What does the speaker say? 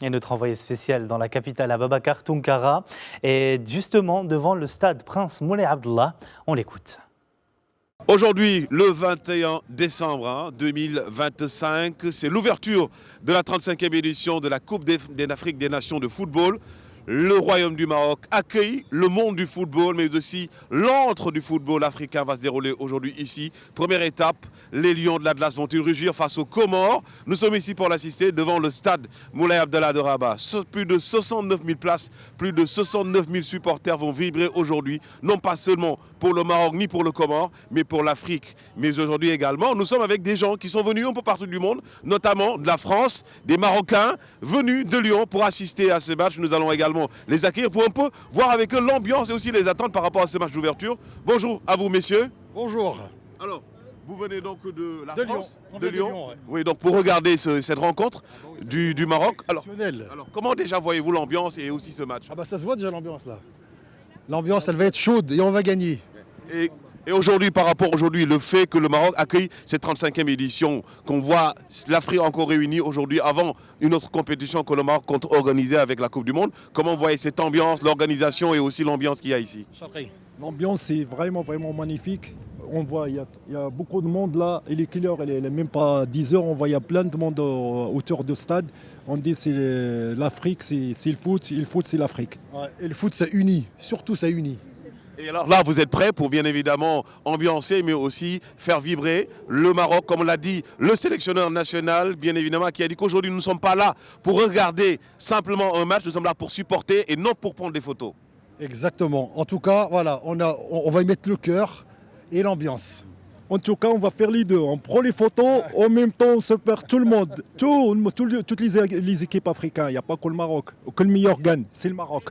Et notre envoyé spécial dans la capitale, Ababacar Tounkara, est justement devant le stade Prince Moulay Abdallah. On l'écoute. Aujourd'hui, le 21 décembre 2025, c'est l'ouverture de la 35e édition de la Coupe d'Afrique des Nations de football. Le Royaume du Maroc accueille le monde du football, mais aussi l'antre du football africain va se dérouler aujourd'hui ici. Première étape, les Lions de l'Atlas vont-ils rugir face aux Comores? Nous sommes ici pour l'assister devant le stade Moulay Abdallah de Rabat. Plus de 69 000 places, plus de 69 000 supporters vont vibrer aujourd'hui, non pas seulement pour le Maroc ni pour le Comore, mais pour l'Afrique. Mais aujourd'hui également, nous sommes avec des gens qui sont venus un peu partout du monde, notamment de la France, des Marocains venus de Lyon pour assister à ce match. Nous allons également les accueillir pour un peu voir avec eux l'ambiance et aussi les attentes par rapport à ce match d'ouverture. Bonjour à vous, messieurs. Bonjour. Alors, vous venez donc de la France, Lyon. de Lyon. Ouais. Oui, donc pour regarder cette rencontre du Maroc. Alors, Exceptionnel. comment déjà voyez-vous l'ambiance et aussi ce match? Ah bah ça se voit déjà l'ambiance là. L'ambiance elle va être chaude et on va gagner. Et aujourd'hui, par rapport aujourd'hui, le fait que le Maroc accueille cette 35e édition, qu'on voit l'Afrique encore réunie aujourd'hui avant une autre compétition que le Maroc compte organiser avec la Coupe du Monde, comment vous voyez cette ambiance, l'organisation et aussi l'ambiance qu'il y a ici? L'ambiance est vraiment magnifique. On voit, il y a beaucoup de monde là. Et les killers, il n'est même pas 10 heures. On voit, il y a plein de monde autour du stade. On dit c'est l'Afrique, c'est le foot, c'est l'Afrique. Ouais, et le foot ça unit, surtout ça unit. Et alors là, vous êtes prêts pour bien évidemment ambiancer, mais aussi faire vibrer le Maroc, comme l'a dit le sélectionneur national, bien évidemment, qui a dit qu'aujourd'hui, nous ne sommes pas là pour regarder simplement un match, nous sommes là pour supporter et non pour prendre des photos. Exactement. En tout cas, voilà, on va y mettre le cœur et l'ambiance. En tout cas, on va faire les deux. On prend les photos, en même temps, on se perd tout le monde. Toutes les équipes africaines. Il n'y a pas que le Maroc. Que le meilleur gagne, c'est le Maroc.